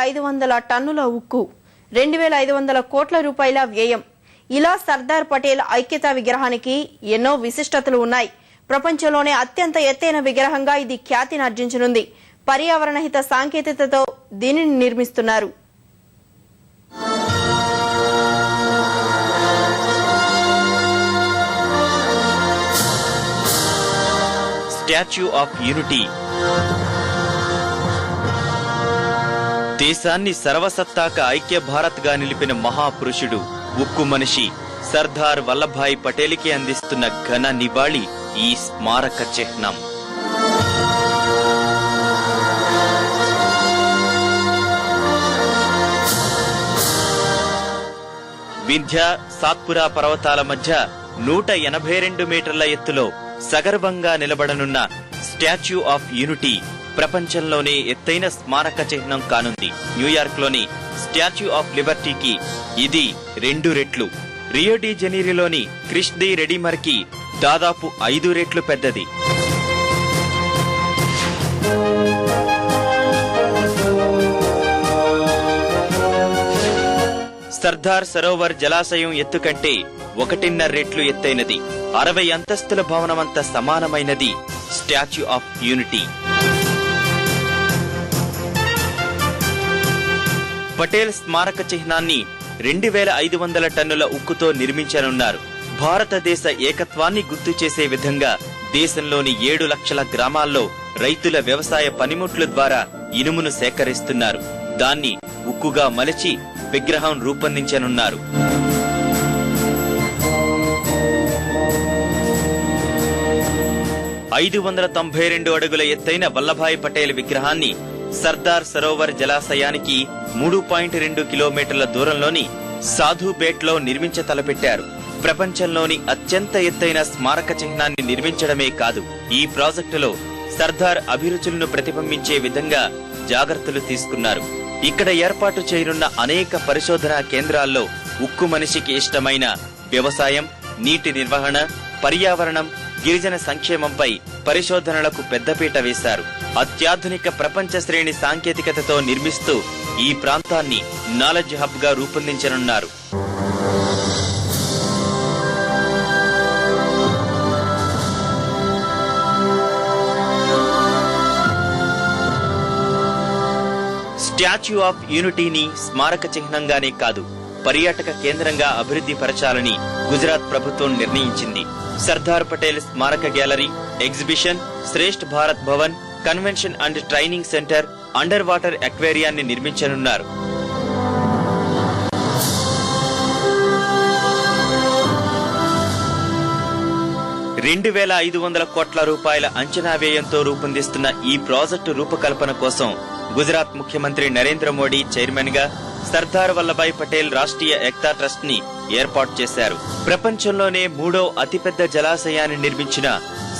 2500 టన్నుల ఉక్కు, 2500 కోట్ల రూపాయల వ్యయం. ఇలా సర్దార్ పటేల్ ఐక్యతా విగ్రహానికి ఎన్నో విశిష్టతలు ఉన్నాయి. ప్రపంచంలోనే అత్యంత ఎత్తైన విగ్రహంగా ఇది ఖ్యాతిని ఆర్జించనుంది. పర్యావరణహిత సాంకేతికతతో దీనిని నిర్మిస్తున్నారు. స్టాచ్యూ ఆఫ్ యూనిటీ దేశాన్ని సర్వసత్తాక ఐక్య భారత్ గా నిలిపిన మహాపురుషుడు, ఉక్కు మనిషి సర్దార్ వల్లభాయ్ పటేల్కి అందిస్తున్న ఘన నివాళి ఈ స్మారక చిహ్నం. వింధ్య సాత్పురా పర్వతాల మధ్య 182 మీటర్ల ఎత్తులో సగర్వంగా నిలబడనున్న స్టాచ్యూ ఆఫ్ యూనిటీ ప్రపంచంలోనే ఎత్తైన స్మారక చిహ్నం కానుంది. న్యూయార్క్ లోని స్టాచ్యూ ఆఫ్ లిబర్టీకి ఇది 2 రెట్లు, రియో డి జనీరోలోని క్రిష్ ది రెడీమర్ కి దాదాపు 5 రెట్లు పెద్దది. సర్దార్ సరోవర్ జలాశయం ఎత్తు కంటే 1.5 రెట్లు ఎత్తైనది. 60 అంతస్తుల భవనమంత సమానమైనది స్టాచ్యూ ఆఫ్ యూనిటీ. పటేల్ స్మారక చిహ్నాన్ని 2500 టన్నుల ఉక్కుతో నిర్మించనున్నారు. భారతదేశ ఏకత్వాన్ని గుర్తు చేసే విధంగా దేశంలోని 7 లక్షల గ్రామాల్లో రైతుల వ్యవసాయ పనిముట్ల ద్వారా ఇనుమును సేకరిస్తున్నారు. దాన్ని ఉక్కుగా మలచి విగ్రహం రూపొందించనున్నారు. $592 అడుగుల ఎత్తైన వల్లభాయ్ పటేల్ విగ్రహాన్ని సర్దార్ సరోవర్ జలాశయానికి 3.2 కిలోమీటర్ల దూరంలోని సాధుబేట్ లో నిర్మించ తలపెట్టారు. ప్రపంచంలోని అత్యంత ఎత్తైన స్మారక చిహ్నాన్ని నిర్మించడమే కాదు, ఈ ప్రాజెక్టులో సర్దార్ అభిరుచులను ప్రతిబింబించే విధంగా జాగ్రత్తలు తీసుకున్నారు. ఇక్కడ ఏర్పాటు చేయనున్న అనేక పరిశోధనా కేంద్రాల్లో ఉక్కు మనిషికి ఇష్టమైన వ్యవసాయం, నీటి నిర్వహణ, పర్యావరణం, గిరిజన సంక్షేమంపై పరిశోధనలకు పెద్దపీట వేశారు. అత్యాధునిక ప్రపంచ శ్రేణి సాంకేతికతతో నిర్మిస్తూ ఈ ప్రాంతాన్ని నాలెడ్జ్ హబ్ గా రూపొందించనున్నారు. స్టాచ్యూ ఆఫ్ యూనిటీని స్మారక చిహ్నంగానే కాదు, పర్యాటక కేంద్రంగా అభివృద్ధి పరచాలని గుజరాత్ ప్రభుత్వం నిర్ణయించింది. సర్దార్ పటేల్ స్మారక gallery, exhibition, Shreshtha Bharat Bhavan, convention and training centre, under water అక్వేరియాన్ని నిర్మించనున్నారు. $2500 కోట్ల రూపాయల అంచనా వ్యయంతో రూపొందిస్తున్న ఈ ప్రాజెక్టు రూపకల్పన కోసం గుజరాత్ ముఖ్యమంత్రి నరేంద్ర మోడీ చైర్మన్ గా సర్దార్ వల్లభాయ్ పటేల్ రాష్ట్రీయ ఏక్తా ట్రస్ట్ ని ఏర్పాటు చేశారు. ప్రపంచంలోనే 3వ అతిపెద్ద జలాశయాన్ని నిర్మించిన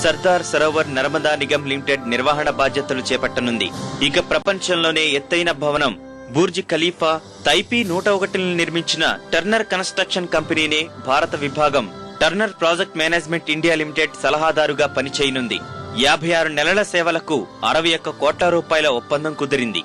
సర్దార్ సరోవర్ నర్మదా నిగమ్ లిమిటెడ్ నిర్వహణ బాధ్యతలు చేపట్టనుంది. ఇక ప్రపంచంలోనే ఎత్తైన భవనం బుర్జ్ ఖలీఫా తైపీ 101 నిర్మించిన టర్నర్ కన్స్ట్రక్షన్ కంపెనీనే భారత విభాగం Turner project management India limited సలహాదారుగా పనిచేయనుంది. 56 నెలల సేవలకు 61 కోట్ల రూపాయల ఒప్పందం కుదిరింది.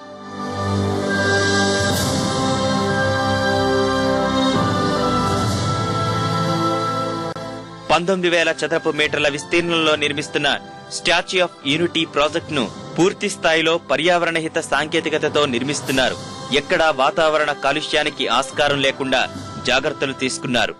19,000 చదరపు మీటర్ల విస్తీర్ణంలో నిర్మిస్తున్న స్టాచ్యూ ఆఫ్ యూనిటీ ప్రాజెక్టును పూర్తి స్థాయిలో పర్యావరణహిత సాంకేతికతతో నిర్మిస్తున్నారు. ఎక్కడా వాతావరణ కాలుష్యానికి ఆస్కారం లేకుండా జాగ్రత్తలు తీసుకున్నారు.